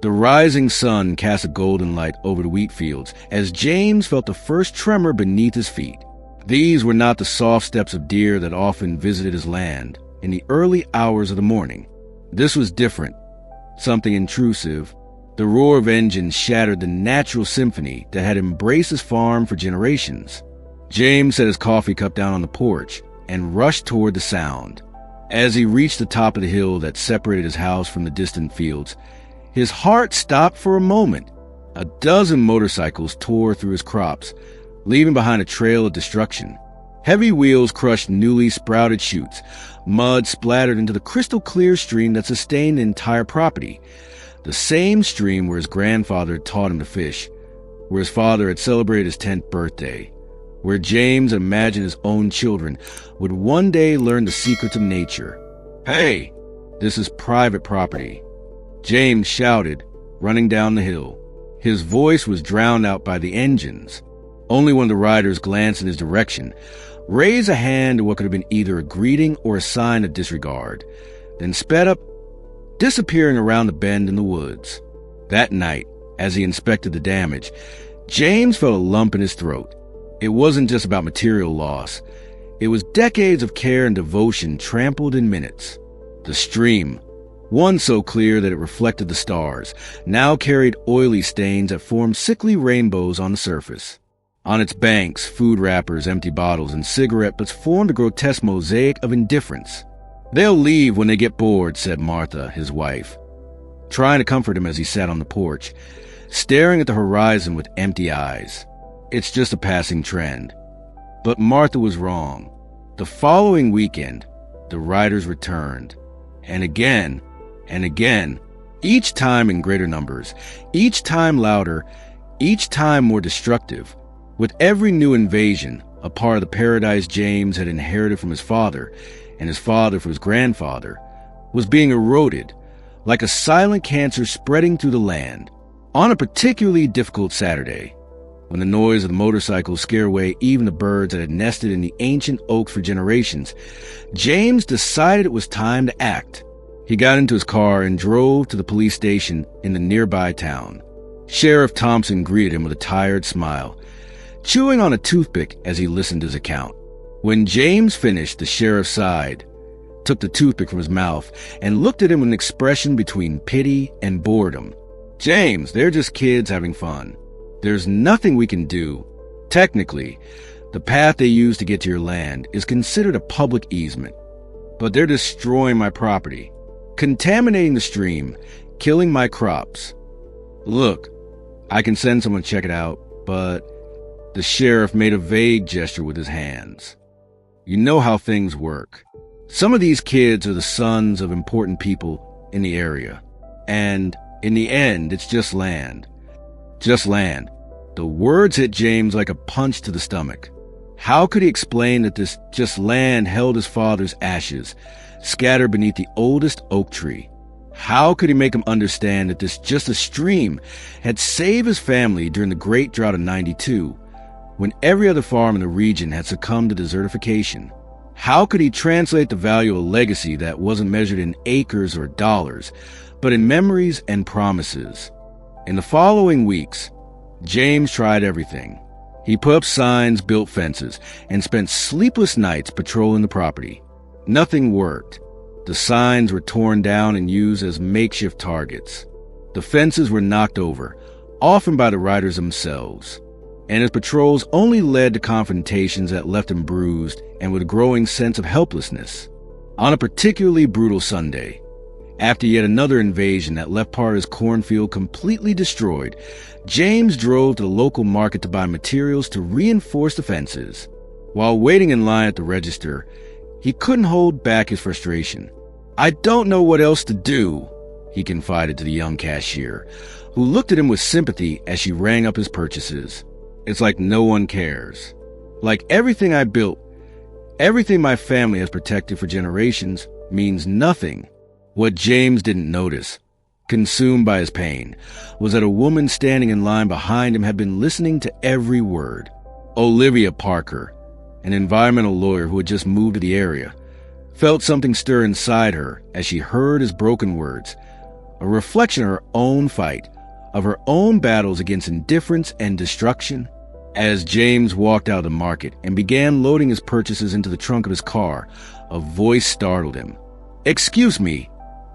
The rising sun cast a golden light over the wheat fields as James felt the first tremor beneath his feet. These were not the soft steps of deer that often visited his land in the early hours of the morning. This was different, something intrusive. The roar of engines shattered the natural symphony that had embraced his farm for generations. James set his coffee cup down on the porch and rushed toward the sound. As he reached the top of the hill that separated his house from the distant fields, his heart stopped for a moment. A dozen motorcycles tore through his crops, leaving behind a trail of destruction. Heavy wheels crushed newly sprouted shoots. Mud splattered into the crystal-clear stream that sustained the entire property. The same stream where his grandfather had taught him to fish, where his father had celebrated his 10th birthday, where James imagined his own children would one day learn the secrets of nature. "Hey, this is private property," James shouted, running down the hill. His voice was drowned out by the engines. Only one of the riders glanced in his direction, raised a hand to what could have been either a greeting or a sign of disregard, then sped up, disappearing around the bend in the woods. That night, as he inspected the damage, James felt a lump in his throat. It wasn't just about material loss. It was decades of care and devotion trampled in minutes. The stream, one so clear that it reflected the stars, now carried oily stains that formed sickly rainbows on the surface. On its banks, food wrappers, empty bottles, and cigarette butts formed a grotesque mosaic of indifference. "They'll leave when they get bored," said Martha, his wife, trying to comfort him as he sat on the porch, staring at the horizon with empty eyes. "It's just a passing trend." But Martha was wrong. The following weekend, the riders returned. And again, each time in greater numbers, each time louder, each time more destructive. With every new invasion, a part of the paradise James had inherited from his father, and his father from his grandfather, was being eroded, like a silent cancer spreading through the land. On a particularly difficult Saturday, when the noise of the motorcycles scared away even the birds that had nested in the ancient oaks for generations, James decided it was time to act. He got into his car and drove to the police station in the nearby town. Sheriff Thompson greeted him with a tired smile, chewing on a toothpick as he listened to his account. When James finished, the sheriff sighed, took the toothpick from his mouth, and looked at him with an expression between pity and boredom. "James, they're just kids having fun. There's nothing we can do. Technically, the path they use to get to your land is considered a public easement. But they're destroying my property, contaminating the stream, killing my crops. Look, I can send someone to check it out, but..." The sheriff made a vague gesture with his hands. "You know how things work. Some of these kids are the sons of important people in the area. And in the end, it's just land. Just land." The words hit James like a punch to the stomach. How could he explain that this just land held his father's ashes, scattered beneath the oldest oak tree? How could he make him understand that this just a stream had saved his family during the Great Drought of '92, when every other farm in the region had succumbed to desertification? How could he translate the value of a legacy that wasn't measured in acres or dollars, but in memories and promises? In the following weeks, James tried everything. He put up signs, built fences, and spent sleepless nights patrolling the property. Nothing worked. The signs were torn down and used as makeshift targets. The fences were knocked over, often by the riders themselves. And his patrols only led to confrontations that left him bruised and with a growing sense of helplessness. On a particularly brutal Sunday, after yet another invasion that left part of his cornfield completely destroyed, James drove to the local market to buy materials to reinforce the fences. While waiting in line at the register, he couldn't hold back his frustration. "I don't know what else to do," he confided to the young cashier, who looked at him with sympathy as she rang up his purchases. "It's like no one cares. Like everything I built, everything my family has protected for generations, means nothing." What James didn't notice, consumed by his pain, was that a woman standing in line behind him had been listening to every word. Olivia Parker, an environmental lawyer who had just moved to the area, felt something stir inside her as she heard his broken words. a reflection of her own fight, of her own battles against indifference and destruction. As James walked out of the market and began loading his purchases into the trunk of his car, a voice startled him. "Excuse me,"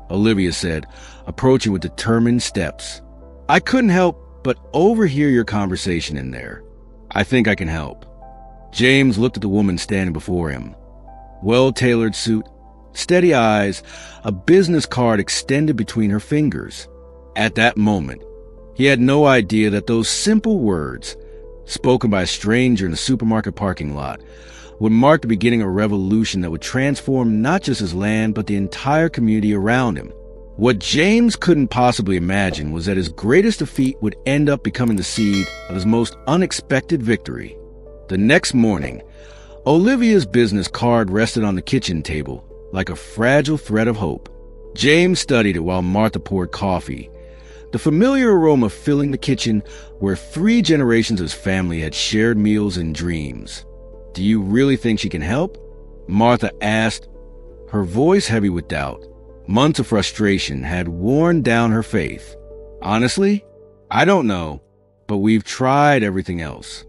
Olivia said, approaching with determined steps. "I couldn't help but overhear your conversation in there. I think I can help." James looked at the woman standing before him. Well-tailored suit, steady eyes, a business card extended between her fingers. At that moment, he had no idea that those simple words, spoken by a stranger in a supermarket parking lot, would mark the beginning of a revolution that would transform not just his land, but the entire community around him. What James couldn't possibly imagine was that his greatest defeat would end up becoming the seed of his most unexpected victory. The next morning, Olivia's business card rested on the kitchen table like a fragile thread of hope. James studied it while Martha poured coffee, the familiar aroma filling the kitchen where 3 generations of his family had shared meals and dreams. "Do you really think she can help?" Martha asked, her voice heavy with doubt. Months of frustration had worn down her faith. "Honestly, I don't know, but we've tried everything else."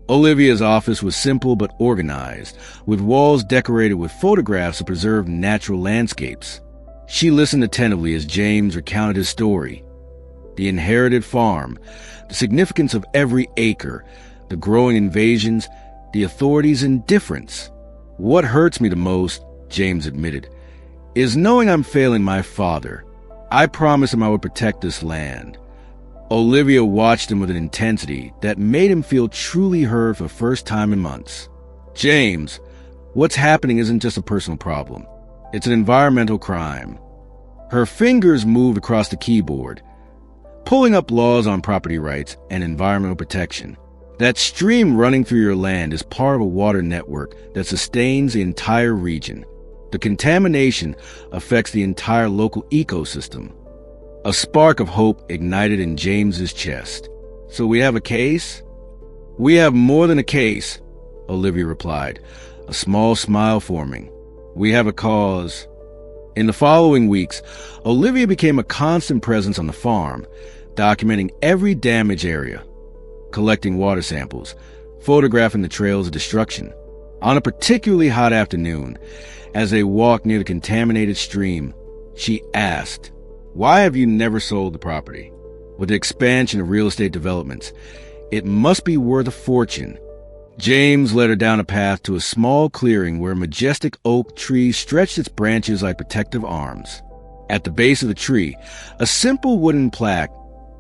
Olivia's office was simple but organized, with walls decorated with photographs of preserved natural landscapes. She listened attentively as James recounted his story. The inherited farm, the significance of every acre, the growing invasions, the authorities' indifference. "What hurts me the most," James admitted, "is knowing I'm failing my father. I promised him I would protect this land." Olivia watched him with an intensity that made him feel truly heard for the first time in months. "James, what's happening isn't just a personal problem. It's an environmental crime." Her fingers moved across the keyboard, pulling up laws on property rights and environmental protection. That stream running through your land is part of a water network that sustains the entire region. The contamination affects the entire local ecosystem. A spark of hope ignited in James's chest. "So we have a case?" "We have more than a case," Olivia replied, a small smile forming. "We have a cause." In the following weeks, Olivia became a constant presence on the farm, documenting every damaged area, collecting water samples, photographing the trails of destruction. On a particularly hot afternoon, as they walked near the contaminated stream, she asked, "Why have you never sold the property? With the expansion of real estate developments, it must be worth a fortune." James led her down a path to a small clearing where a majestic oak tree stretched its branches like protective arms. At the base of the tree, a simple wooden plaque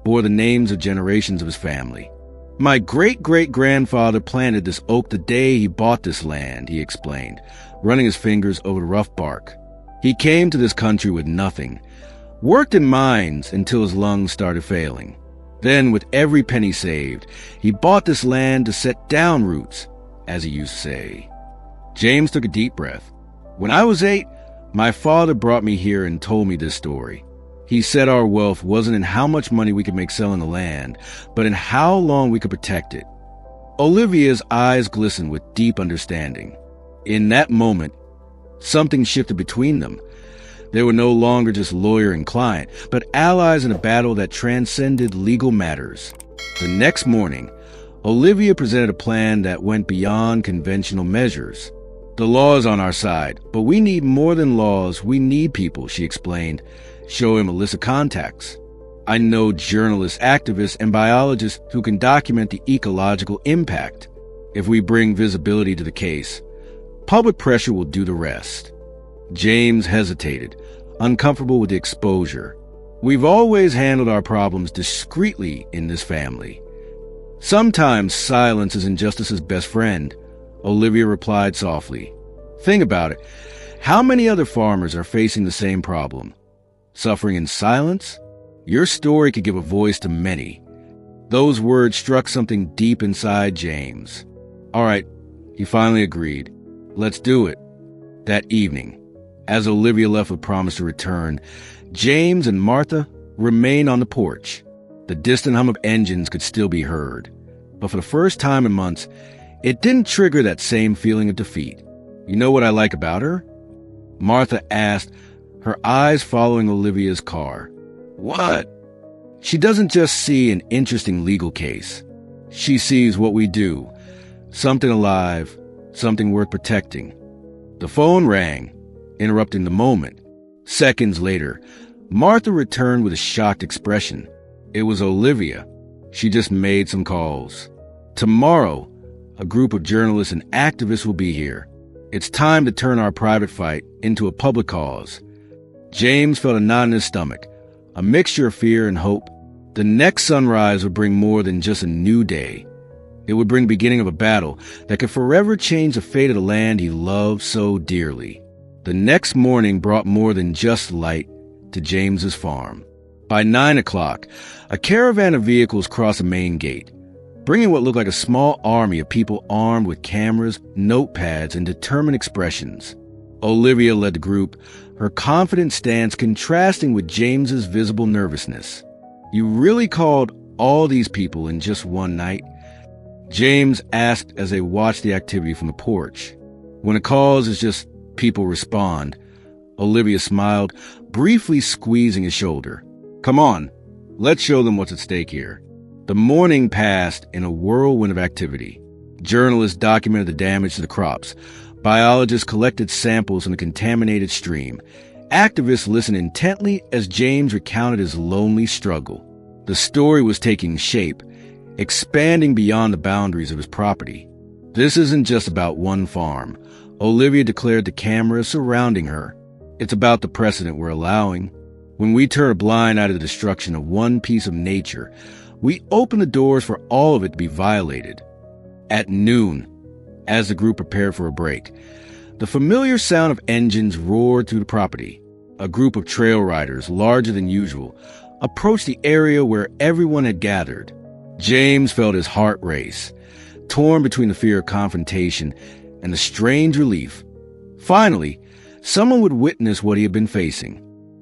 bore the names of generations of his family. "My great-great-grandfather planted this oak the day he bought this land," he explained, running his fingers over the rough bark. "He came to this country with nothing, worked in mines until his lungs started failing. Then, with every penny saved, he bought this land to set down roots, as he used to say." James took a deep breath. "When I was 8, my father brought me here and told me this story. He said our wealth wasn't in how much money we could make selling the land, but in how long we could protect it." Olivia's eyes glistened with deep understanding. In that moment, something shifted between them. They were no longer just lawyer and client, but allies in a battle that transcended legal matters. The next morning, Olivia presented a plan that went beyond conventional measures. "The law is on our side, but we need more than laws. We need people," she explained, showing him a list of contacts. "I know journalists, activists, and biologists who can document the ecological impact. If we bring visibility to the case, public pressure will do the rest." James hesitated, uncomfortable with the exposure. "We've always handled our problems discreetly in this family." "Sometimes silence is injustice's best friend," Olivia replied softly. "Think about it. How many other farmers are facing the same problem? Suffering in silence? Your story could give a voice to many." Those words struck something deep inside James. "All right," he finally agreed. "Let's do it." That evening, as Olivia left with promise to return, James and Martha remained on the porch. The distant hum of engines could still be heard. But for the first time in months, it didn't trigger that same feeling of defeat. "You know what I like about her?" Martha asked, her eyes following Olivia's car. What? She doesn't just see an interesting legal case. She sees what we do. Something alive, something worth protecting. The phone rang, interrupting the moment. Seconds later, Martha returned with a shocked expression. It was Olivia. She just made some calls. Tomorrow, a group of journalists and activists will be here. It's time to turn our private fight into a public cause. James felt a knot in his stomach, a mixture of fear and hope. The next sunrise would bring more than just a new day. It would bring the beginning of a battle that could forever change the fate of the land he loved so dearly. The next morning brought more than just light to James's farm. By 9 o'clock, a caravan of vehicles crossed the main gate, bringing what looked like a small army of people armed with cameras, notepads, and determined expressions. Olivia led the group, her confident stance contrasting with James's visible nervousness. "You really called all these people in just one night?" James asked as they watched the activity from the porch. "When a cause is just people respond," Olivia smiled, briefly squeezing his shoulder. "Come on, let's show them what's at stake here." The morning passed in a whirlwind of activity. Journalists documented the damage to the crops. Biologists collected samples from the contaminated stream. Activists listened intently as James recounted his lonely struggle. The story was taking shape, expanding beyond the boundaries of his property. "This isn't just about one farm," Olivia declared to cameras surrounding her. "It's about the precedent we're allowing. When we turn a blind eye to the destruction of one piece of nature, we open the doors for all of it to be violated." At noon, as the group prepared for a break, the familiar sound of engines roared through the property. A group of trail riders, larger than usual, approached the area where everyone had gathered. James felt his heart race, torn between the fear of confrontation and the strange relief. Finally, someone would witness what he had been facing.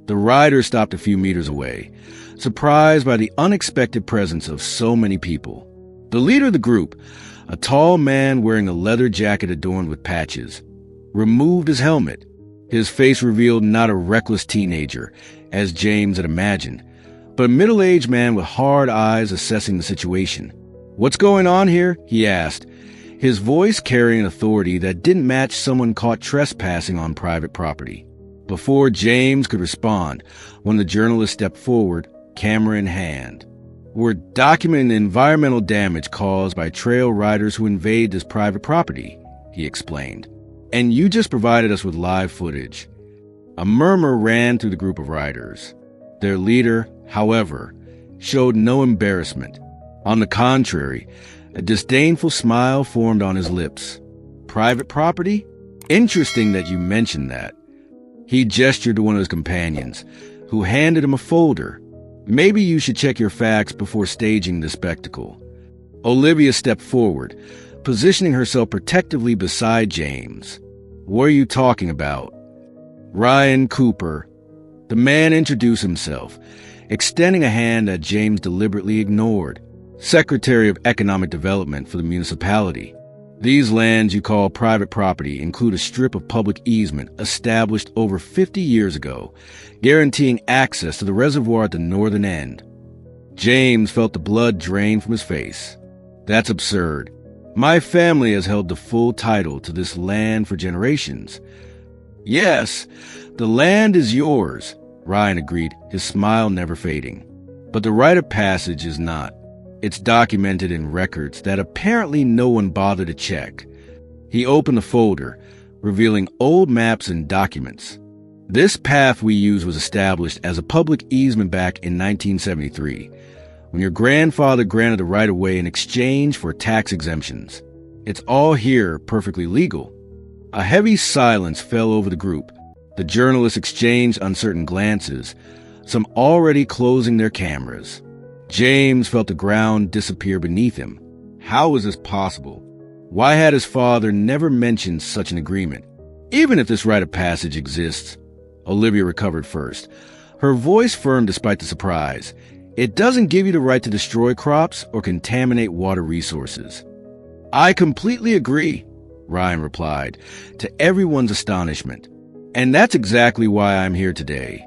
The riders stopped a few meters away, surprised by the unexpected presence of so many people. The leader of the group, a tall man wearing a leather jacket adorned with patches, removed his helmet. His face revealed not a reckless teenager, as James had imagined, but a middle-aged man with hard eyes assessing the situation. "What's going on here?" he asked, his voice carrying authority that didn't match someone caught trespassing on private property. Before James could respond, one of the journalists stepped forward, camera in hand. "We're documenting the environmental damage caused by trail riders who invade this private property," he explained. "And you just provided us with live footage." A murmur ran through the group of riders. Their leader, however, showed no embarrassment. On the contrary, a disdainful smile formed on his lips. "Private property? Interesting that you mentioned that." He gestured to one of his companions, who handed him a folder. "Maybe you should check your facts before staging this spectacle." Olivia stepped forward, positioning herself protectively beside James. "What are you talking about?" "Ryan Cooper." The man introduced himself, extending a hand that James deliberately ignored. "Secretary of Economic Development for the municipality. These lands you call private property include a strip of public easement established over 50 years ago, guaranteeing access to the reservoir at the northern end." James felt the blood drain from his face. "That's absurd. My family has held the full title to this land for generations." "Yes, the land is yours," Ryan agreed, his smile never fading. "But the rite of passage is not. It's documented in records that apparently no one bothered to check." He opened the folder, revealing old maps and documents. "This path we use was established as a public easement back in 1973, when your grandfather granted the right-of-way in exchange for tax exemptions. It's all here perfectly legal." A heavy silence fell over the group. The journalists exchanged uncertain glances, some already closing their cameras. James felt the ground disappear beneath him. How was this possible? Why had his father never mentioned such an agreement? Even if this rite of passage exists, Olivia recovered first, her voice firm despite the surprise, it doesn't give you the right to destroy crops or contaminate water resources. "I completely agree," Ryan replied, to everyone's astonishment. "And that's exactly why I'm here today.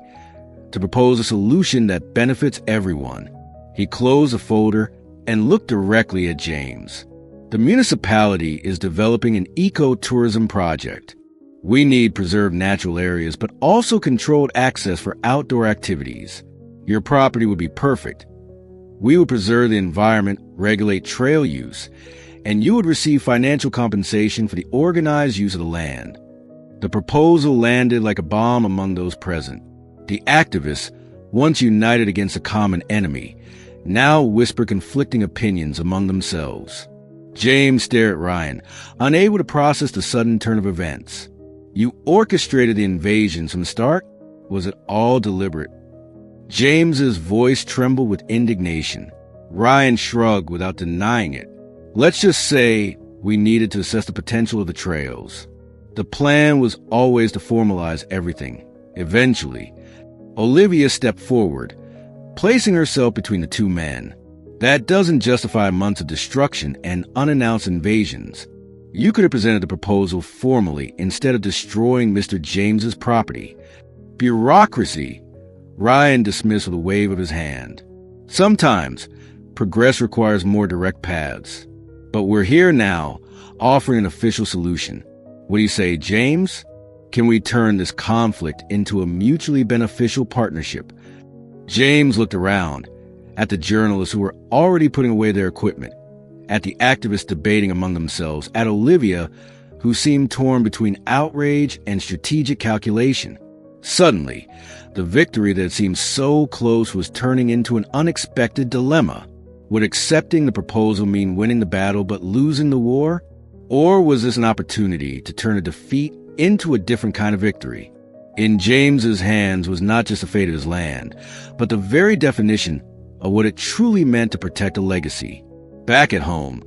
to propose a solution that benefits everyone. He closed the folder and looked directly at James. The municipality is developing an ecotourism project. We need preserved natural areas, but also controlled access for outdoor activities. Your property would be perfect. We would preserve the environment, regulate trail use, and you would receive financial compensation for the organized use of the land. The proposal landed like a bomb among those present. The activists, once united against a common enemy, now whisper conflicting opinions among themselves. James stared at Ryan, unable to process the sudden turn of events. You orchestrated the invasion from the start? Was it all deliberate? James's voice trembled with indignation. Ryan shrugged without denying it. Let's just say we needed to assess the potential of the trails. The plan was always to formalize everything. Eventually, Olivia stepped forward, placing herself between the two men. That doesn't justify months of destruction and unannounced invasions. You could have presented the proposal formally instead of destroying Mr. James's property. Bureaucracy, Ryan dismissed with a wave of his hand. Sometimes, progress requires more direct paths. But we're here now, offering an official solution. What do you say, James? Can we turn this conflict into a mutually beneficial partnership? James looked around, at the journalists who were already putting away their equipment, at the activists debating among themselves, at Olivia, who seemed torn between outrage and strategic calculation. Suddenly, the victory that seemed so close was turning into an unexpected dilemma. Would accepting the proposal mean winning the battle but losing the war? Or was this an opportunity to turn a defeat into a different kind of victory? In James's hands was not just the fate of his land, but the very definition of what it truly meant to protect a legacy. Back at home,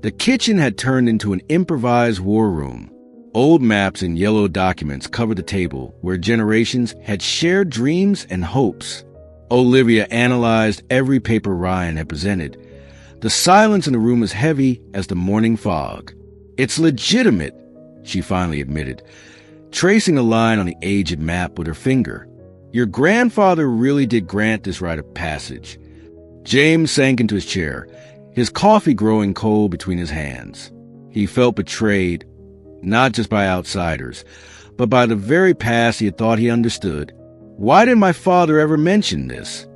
the kitchen had turned into an improvised war room. Old maps and yellow documents covered the table where generations had shared dreams and hopes. Olivia analyzed every paper Ryan had presented. The silence in the room was heavy as the morning fog. It's legitimate, she finally admitted, tracing a line on the aged map with her finger. Your grandfather really did grant this rite of passage. James sank into his chair, his coffee growing cold between his hands. He felt betrayed, not just by outsiders, but by the very past he had thought he understood. Why didn't my father ever mention this?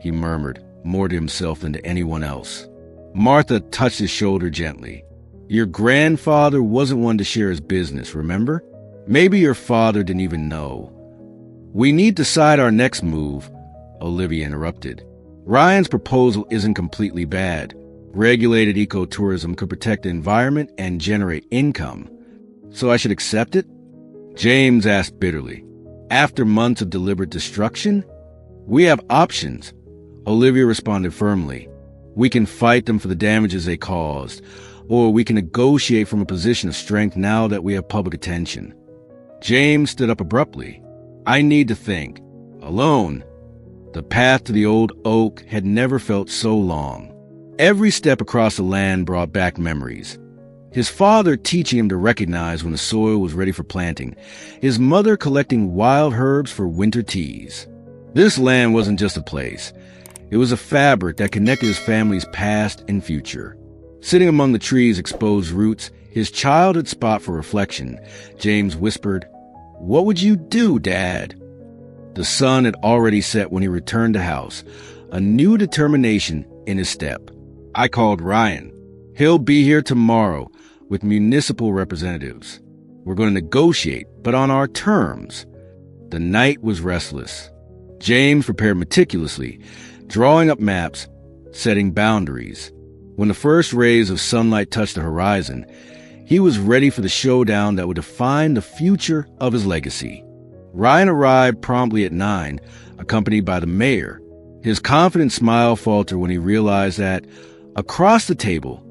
He murmured, more to himself than to anyone else. Martha touched his shoulder gently. Your grandfather wasn't one to share his business, remember? Maybe your father didn't even know. We need to decide our next move, Olivia interrupted. Ryan's proposal isn't completely bad. Regulated ecotourism could protect the environment and generate income. So I should accept it? James asked bitterly. After months of deliberate destruction? We have options, Olivia responded firmly. We can fight them for the damages they caused, or we can negotiate from a position of strength now that we have public attention. James stood up abruptly. I need to think. Alone. The path to the old oak had never felt so long. Every step across the land brought back memories. His father teaching him to recognize when the soil was ready for planting. His mother collecting wild herbs for winter teas. This land wasn't just a place. It was a fabric that connected his family's past and future. Sitting among the trees' exposed roots, his childhood spot for reflection, James whispered, "What would you do, Dad?" The sun had already set when he returned to house, a new determination in his step. I called Ryan. He'll be here tomorrow with municipal representatives. We're going to negotiate, but on our terms. The night was restless. James prepared meticulously, drawing up maps, setting boundaries. When the first rays of sunlight touched the horizon, he was ready for the showdown that would define the future of his legacy. Ryan arrived promptly at 9, accompanied by the mayor. His confident smile faltered when he realized that, across the table,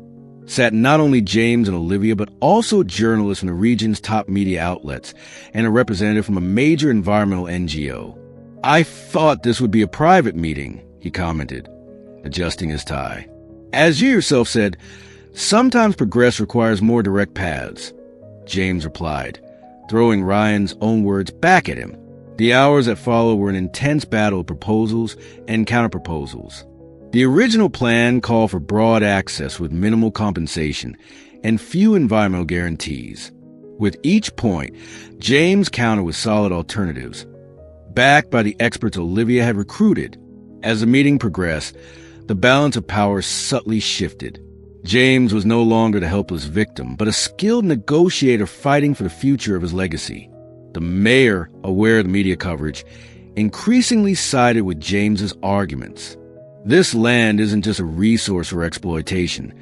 sat not only James and Olivia, but also journalists from the region's top media outlets and a representative from a major environmental NGO. I thought this would be a private meeting, he commented, adjusting his tie. As you yourself said, sometimes progress requires more direct paths, James replied, throwing Ryan's own words back at him. The hours that followed were an intense battle of proposals and counterproposals. The original plan called for broad access with minimal compensation and few environmental guarantees. With each point, James countered with solid alternatives, backed by the experts Olivia had recruited. As the meeting progressed, the balance of power subtly shifted. James was no longer the helpless victim, but a skilled negotiator fighting for the future of his legacy. The mayor, aware of the media coverage, increasingly sided with James's arguments. This land isn't just a resource for exploitation,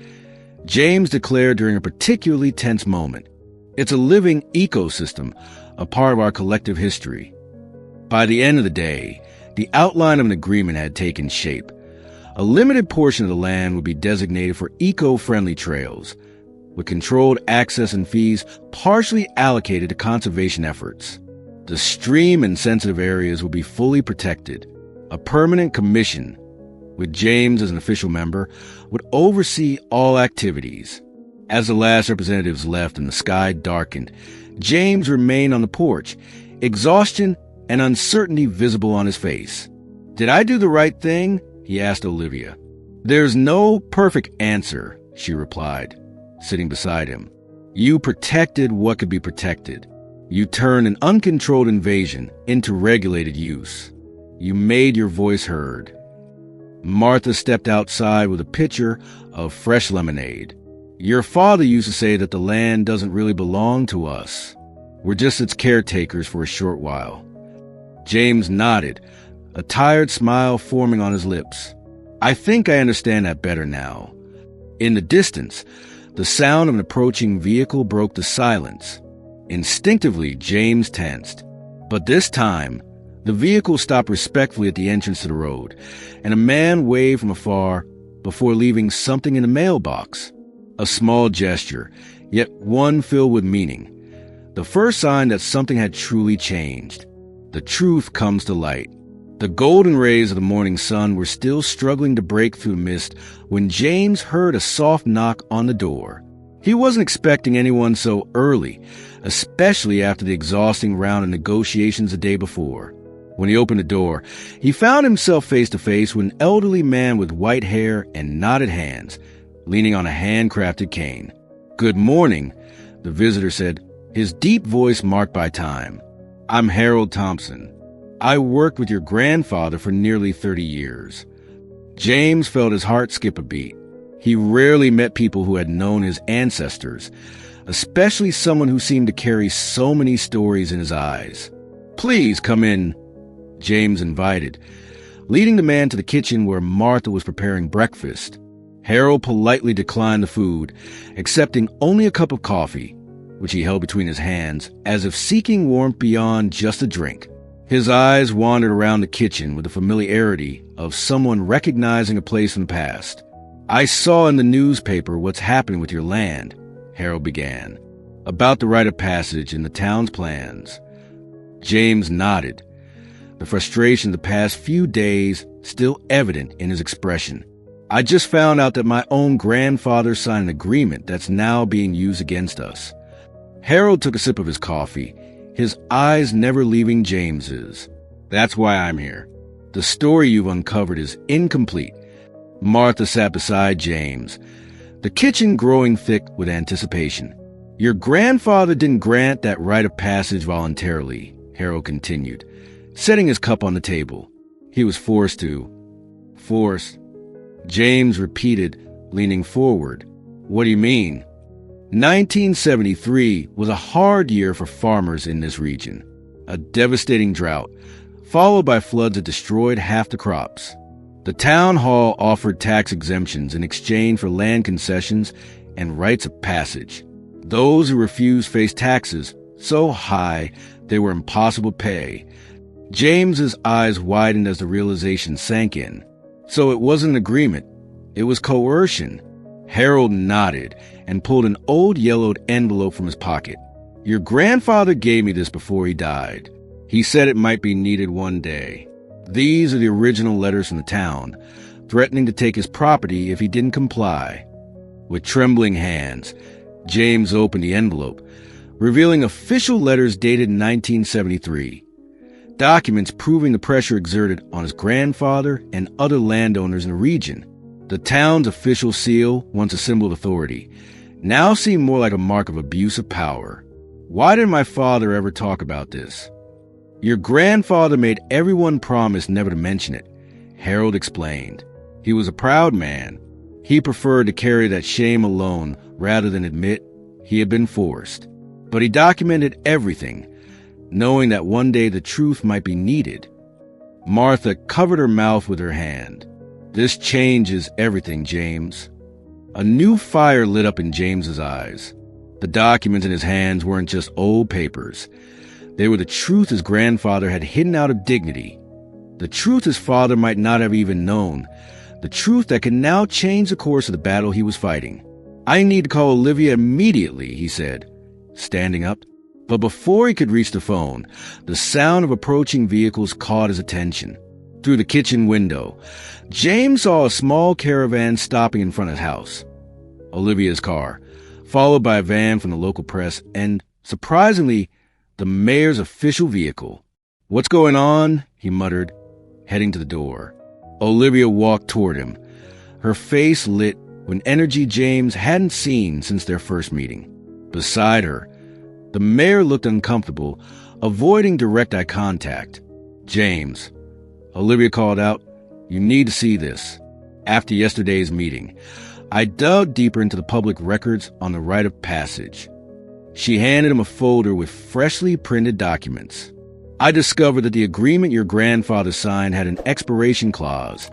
James declared during a particularly tense moment. It's a living ecosystem, a part of our collective history. By the end of the day, the outline of an agreement had taken shape. A limited portion of the land would be designated for eco-friendly trails, with controlled access and fees partially allocated to conservation efforts. The stream and sensitive areas would be fully protected. A permanent commission, with James as an official member, would oversee all activities. As the last representatives left and the sky darkened, James remained on the porch, exhaustion and uncertainty visible on his face. "Did I do the right thing?" he asked Olivia. "There's no perfect answer," she replied, sitting beside him. "You protected what could be protected. You turned an uncontrolled invasion into regulated use. You made your voice heard." Martha stepped outside with a pitcher of fresh lemonade. "Your father used to say that the land doesn't really belong to us. We're just its caretakers for a short while." James nodded, a tired smile forming on his lips. "I think I understand that better now." In the distance, the sound of an approaching vehicle broke the silence. Instinctively, James tensed. But this time, the vehicle stopped respectfully at the entrance to the road, and a man waved from afar before leaving something in the mailbox. A small gesture, yet one filled with meaning. The first sign that something had truly changed. The truth comes to light. The golden rays of the morning sun were still struggling to break through the mist when James heard a soft knock on the door. He wasn't expecting anyone so early, especially after the exhausting round of negotiations the day before. When he opened the door, he found himself face to face with an elderly man with white hair and knotted hands, leaning on a handcrafted cane. "Good morning," the visitor said, his deep voice marked by time. "I'm Harold Thompson. I worked with your grandfather for nearly 30 years. James felt his heart skip a beat. He rarely met people who had known his ancestors, especially someone who seemed to carry so many stories in his eyes. "Please come in," James invited, leading the man to the kitchen where Martha was preparing breakfast. Harold politely declined the food, accepting only a cup of coffee, which he held between his hands, as if seeking warmth beyond just a drink. His eyes wandered around the kitchen with the familiarity of someone recognizing a place in the past. "I saw in the newspaper what's happening with your land," Harold began, "about the rite of passage and the town's plans." James nodded, the frustration of the past few days still evident in his expression. "I just found out that my own grandfather signed an agreement that's now being used against us." Harold took a sip of his coffee, his eyes never leaving James's. "That's why I'm here. The story you've uncovered is incomplete." Martha sat beside James, the kitchen growing thick with anticipation. "Your grandfather didn't grant that rite of passage voluntarily," Harold continued, setting his cup on the table. "He was forced to." "Forced?" James repeated, leaning forward. "What do you mean?" 1973 was a hard year for farmers in this region. A devastating drought, followed by floods that destroyed half the crops. The town hall offered tax exemptions in exchange for land concessions and rites of passage. Those who refused faced taxes so high they were impossible to pay. James's eyes widened as the realization sank in. So it wasn't an agreement. It was coercion. Harold nodded and pulled an old yellowed envelope from his pocket. "Your grandfather gave me this before he died. He said it might be needed one day. These are the original letters from the town, threatening to take his property if he didn't comply." With trembling hands, James opened the envelope, revealing official letters dated in 1973. documents proving the pressure exerted on his grandfather and other landowners in the region. The town's official seal, once a symbol of authority, now seemed more like a mark of abuse of power. Why didn't my father ever talk about this? Your grandfather made everyone promise never to mention it, Harold explained. He was a proud man. He preferred to carry that shame alone rather than admit he had been forced. But he documented everything, knowing that one day the truth might be needed. Martha covered her mouth with her hand. This changes everything, James. A new fire lit up in James's eyes. The documents in his hands weren't just old papers. They were the truth his grandfather had hidden out of dignity. The truth his father might not have even known. The truth that could now change the course of the battle he was fighting. I need to call Olivia immediately, he said, standing up. But before he could reach the phone, the sound of approaching vehicles caught his attention. Through the kitchen window, James saw a small caravan stopping in front of his house. Olivia's car, followed by a van from the local press, and, surprisingly, the mayor's official vehicle. "What's going on?" he muttered, heading to the door. Olivia walked toward him, her face lit with energy James hadn't seen since their first meeting. Beside her, the mayor looked uncomfortable, avoiding direct eye contact. "James," Olivia called out, "you need to see this." After yesterday's meeting, I dug deeper into the public records on the rite of passage. She handed him a folder with freshly printed documents. I discovered that the agreement your grandfather signed had an expiration clause.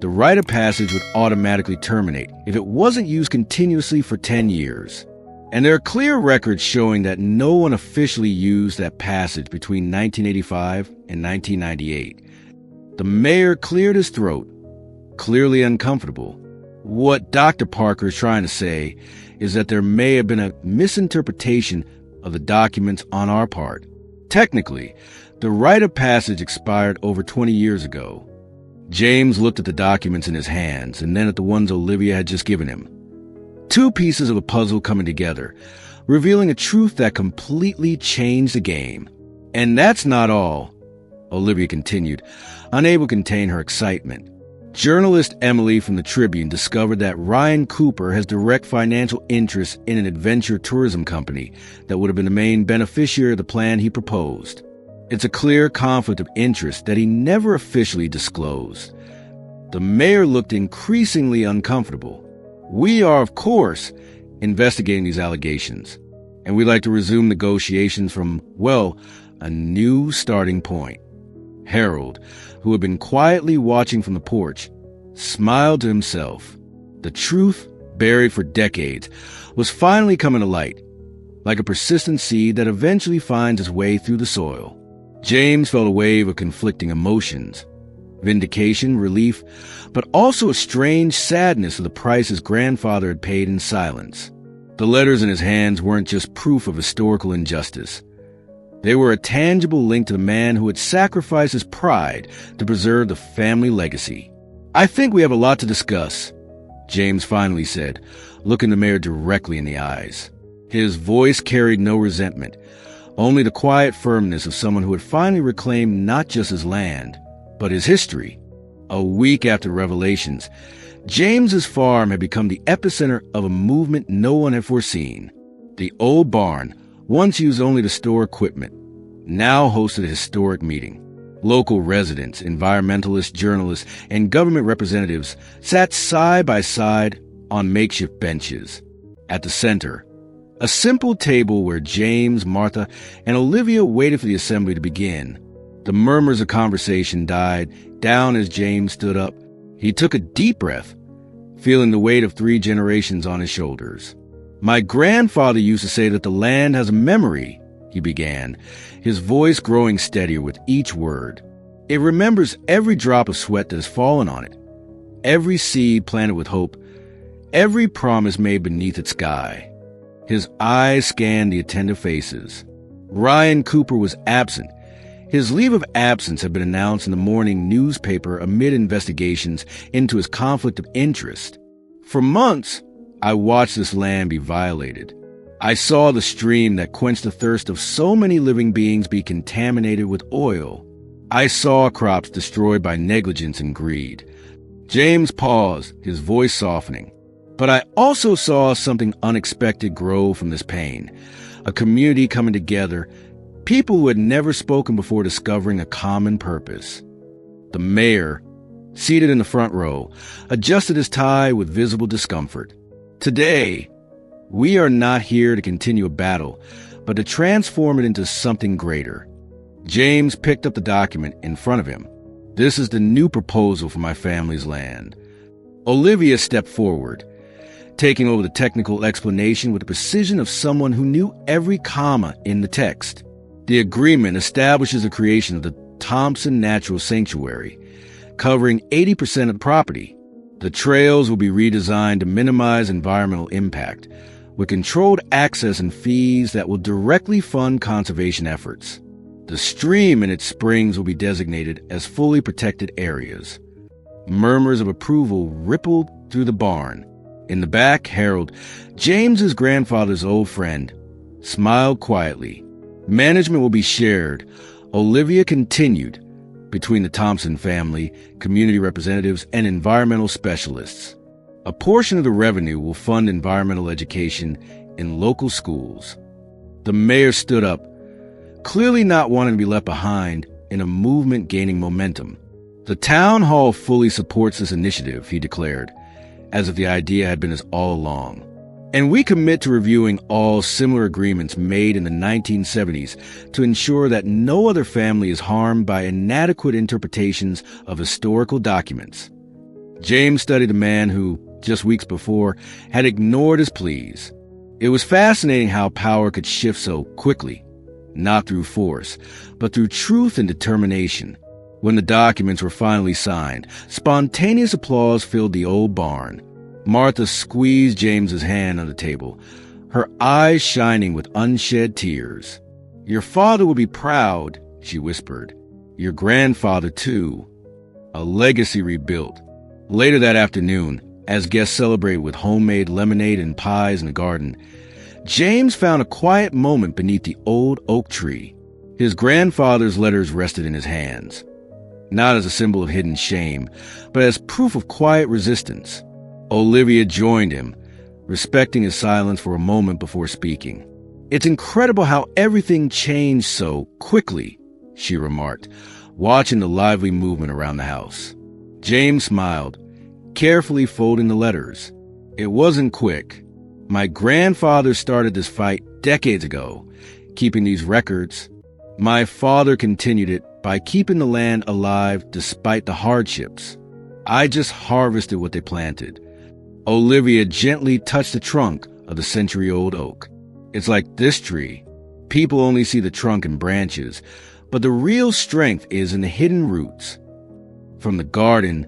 The rite of passage would automatically terminate if it wasn't used continuously for 10 years. And there are clear records showing that no one officially used that passage between 1985 and 1998. The mayor cleared his throat, clearly uncomfortable. What Dr. Parker is trying to say is that there may have been a misinterpretation of the documents on our part. Technically, the rite of passage expired over 20 years ago. James looked at the documents in his hands and then at the ones Olivia had just given him. Two pieces of a puzzle coming together, revealing a truth that completely changed the game. And that's not all, Olivia continued, unable to contain her excitement. Journalist Emily from the Tribune discovered that Ryan Cooper has direct financial interest in an adventure tourism company that would have been the main beneficiary of the plan he proposed. It's a clear conflict of interest that he never officially disclosed. The mayor looked increasingly uncomfortable. "We are, of course, investigating these allegations, and we'd like to resume negotiations from, well, a new starting point." Harold, who had been quietly watching from the porch, smiled to himself. The truth, buried for decades, was finally coming to light, like a persistent seed that eventually finds its way through the soil. James felt a wave of conflicting emotions. Vindication, relief, but also a strange sadness of the price his grandfather had paid in silence. The letters in his hands weren't just proof of historical injustice. They were a tangible link to the man who had sacrificed his pride to preserve the family legacy. "I think we have a lot to discuss," James finally said, looking the mayor directly in the eyes. His voice carried no resentment, only the quiet firmness of someone who had finally reclaimed not just his land, but his history. A week after revelations, James's farm had become the epicenter of a movement no one had foreseen. The old barn, once used only to store equipment, now hosted a historic meeting. Local residents, environmentalists, journalists, and government representatives sat side by side on makeshift benches. At the center, a simple table where James, Martha, and Olivia waited for the assembly to begin. The murmurs of conversation died down as James stood up. He took a deep breath, feeling the weight of 3 generations on his shoulders. "My grandfather used to say that the land has a memory," he began, his voice growing steadier with each word. "It remembers every drop of sweat that has fallen on it, every seed planted with hope, every promise made beneath its sky." His eyes scanned the attentive faces. Ryan Cooper was absent. His leave of absence had been announced in the morning newspaper amid investigations into his conflict of interest. For months, I watched this land be violated. I saw the stream that quenched the thirst of so many living beings be contaminated with oil. I saw crops destroyed by negligence and greed. James paused, his voice softening. But I also saw something unexpected grow from this pain. A community coming together, people who had never spoken before discovering a common purpose. The mayor, seated in the front row, adjusted his tie with visible discomfort. Today, we are not here to continue a battle, but to transform it into something greater. James picked up the document in front of him. This is the new proposal for my family's land. Olivia stepped forward, taking over the technical explanation with the precision of someone who knew every comma in the text. The agreement establishes the creation of the Thompson Natural Sanctuary, covering 80% of the property. The trails will be redesigned to minimize environmental impact, with controlled access and fees that will directly fund conservation efforts. The stream and its springs will be designated as fully protected areas. Murmurs of approval rippled through the barn. In the back, Harold, James's grandfather's old friend, smiled quietly. Management will be shared, Olivia continued, between the Thompson family, community representatives, and environmental specialists. A portion of the revenue will fund environmental education in local schools. The mayor stood up, clearly not wanting to be left behind in a movement gaining momentum. The town hall fully supports this initiative, he declared, as if the idea had been his all along. And we commit to reviewing all similar agreements made in the 1970s to ensure that no other family is harmed by inadequate interpretations of historical documents. James studied a man who, just weeks before, had ignored his pleas. It was fascinating how power could shift so quickly, not through force, but through truth and determination. When the documents were finally signed, spontaneous applause filled the old barn. Martha squeezed James's hand on the table, her eyes shining with unshed tears. "Your father will be proud," she whispered. "Your grandfather, too." A legacy rebuilt. Later that afternoon, as guests celebrated with homemade lemonade and pies in the garden, James found a quiet moment beneath the old oak tree. His grandfather's letters rested in his hands, not as a symbol of hidden shame, but as proof of quiet resistance. Olivia joined him, respecting his silence for a moment before speaking. "It's incredible how everything changed so quickly," she remarked, watching the lively movement around the house. James smiled, carefully folding the letters. "It wasn't quick. My grandfather started this fight decades ago, keeping these records. My father continued it by keeping the land alive despite the hardships. I just harvested what they planted." Olivia gently touched the trunk of the century-old oak. "It's like this tree. People only see the trunk and branches, but the real strength is in the hidden roots." From the garden,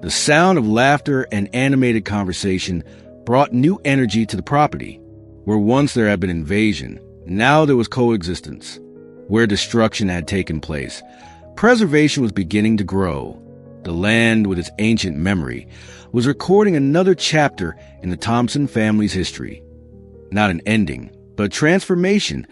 the sound of laughter and animated conversation brought new energy to the property. Where once there had been invasion, now there was coexistence. Where destruction had taken place, preservation was beginning to grow. The land, with its ancient memory, was recording another chapter in the Thompson family's history. Not an ending, but a transformation,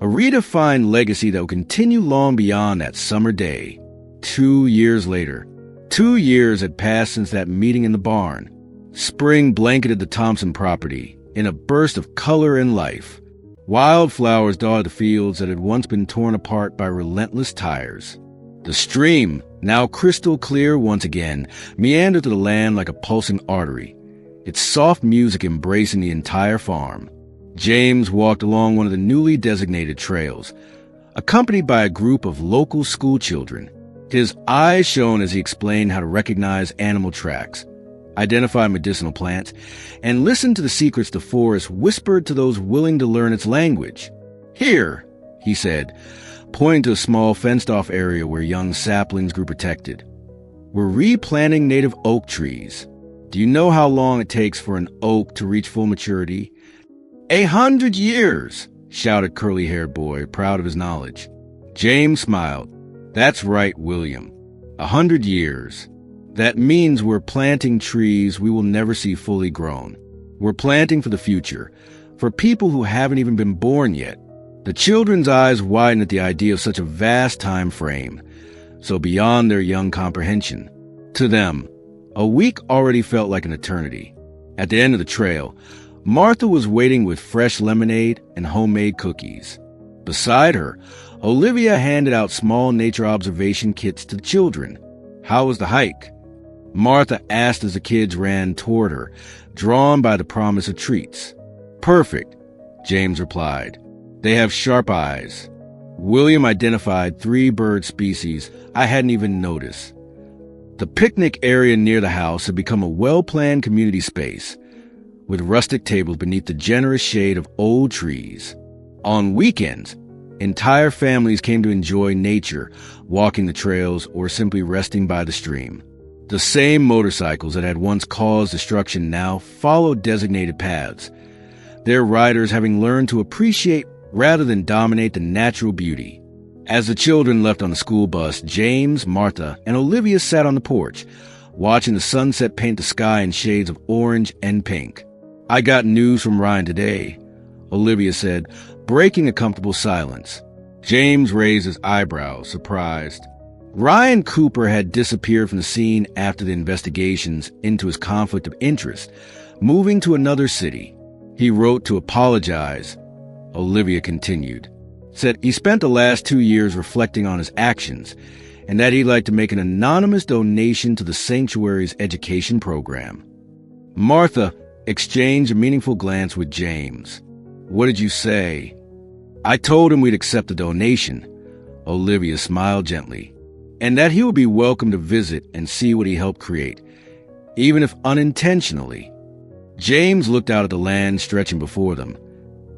a redefined legacy that will continue long beyond that summer day. 2 years later, 2 years had passed since that meeting in the barn. Spring blanketed the Thompson property in a burst of color and life. Wildflowers dotted the fields that had once been torn apart by relentless tires. The stream, now crystal clear once again, meandered to the land like a pulsing artery, its soft music embracing the entire farm. James walked along one of the newly designated trails, accompanied by a group of local schoolchildren. His eyes shone as he explained how to recognize animal tracks, identify medicinal plants, and listen to the secrets the forest whispered to those willing to learn its language. "Here," he said, pointing to a small fenced-off area where young saplings grew protected. "We're replanting native oak trees. Do you know how long it takes for an oak to reach full maturity?" 100 years, shouted curly-haired boy, proud of his knowledge. James smiled. "That's right, William. 100 years. That means we're planting trees we will never see fully grown. We're planting for the future, for people who haven't even been born yet." The children's eyes widened at the idea of such a vast time frame. so beyond their young comprehension. To them, a week already felt like an eternity. At the end of the trail, Martha was waiting with fresh lemonade and homemade cookies. Beside her, Olivia handed out small nature observation kits to the children. "How was the hike?" Martha asked as the kids ran toward her, drawn by the promise of treats. "Perfect," James replied. "They have sharp eyes." William identified 3 bird species I hadn't even noticed. The picnic area near the house had become a well-planned community space, with rustic tables beneath the generous shade of old trees. On weekends, entire families came to enjoy nature, walking the trails or simply resting by the stream. The same motorcycles that had once caused destruction now followed designated paths, their riders having learned to appreciate rather than dominate the natural beauty. As the children left on the school bus, James, Martha, and Olivia sat on the porch, watching the sunset paint the sky in shades of orange and pink. "I got news from Ryan today," Olivia said, breaking a comfortable silence. James raised his eyebrows, surprised. Ryan Cooper had disappeared from the scene after the investigations into his conflict of interest, moving to another city. He wrote to apologize, Olivia continued. Said he spent the last 2 years reflecting on his actions and that he'd like to make an anonymous donation to the sanctuary's education program. Martha exchanged a meaningful glance with James. "What did you say?" "I told him we'd accept the donation," Olivia smiled gently, "and that he would be welcome to visit and see what he helped create, even if unintentionally." James looked out at the land stretching before them,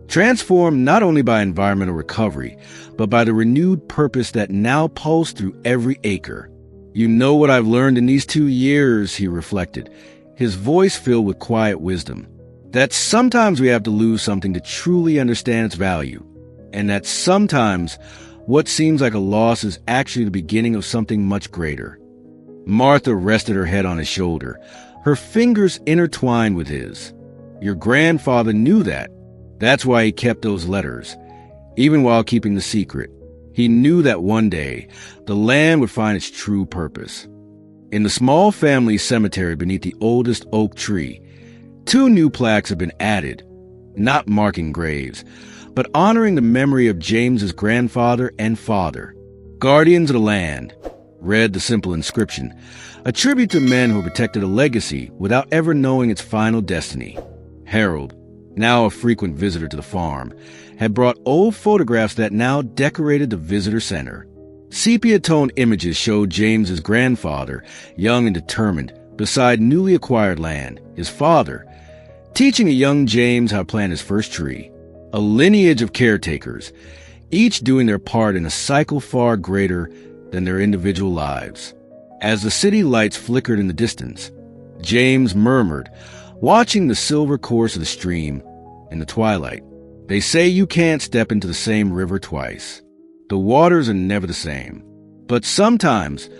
transformed not only by environmental recovery, but by the renewed purpose that now pulsed through every acre. "You know what I've learned in these 2 years," he reflected, his voice filled with quiet wisdom. "That sometimes we have to lose something to truly understand its value, and that sometimes what seems like a loss is actually the beginning of something much greater." Martha rested her head on his shoulder, her fingers intertwined with his. "Your grandfather knew that. That's why he kept those letters, even while keeping the secret. He knew that one day the land would find its true purpose." In the small family cemetery beneath the oldest oak tree, 2 new plaques have been added, not marking graves, but honoring the memory of James's grandfather and father. "Guardians of the Land," read the simple inscription, a tribute to men who protected a legacy without ever knowing its final destiny. Harold, now a frequent visitor to the farm, had brought old photographs that now decorated the visitor center. Sepia-toned images showed James's grandfather, young and determined, beside newly acquired land, his father, teaching a young James how to plant his first tree. A lineage of caretakers, each doing their part in a cycle far greater than their individual lives. As the city lights flickered in the distance, James murmured, watching the silver course of the stream in the twilight. "They say you can't step into the same river twice. The waters are never the same. But sometimes,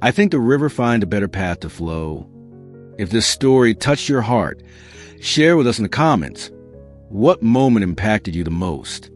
I think the river finds a better path to flow." If this story touched your heart, share with us in the comments. What moment impacted you the most?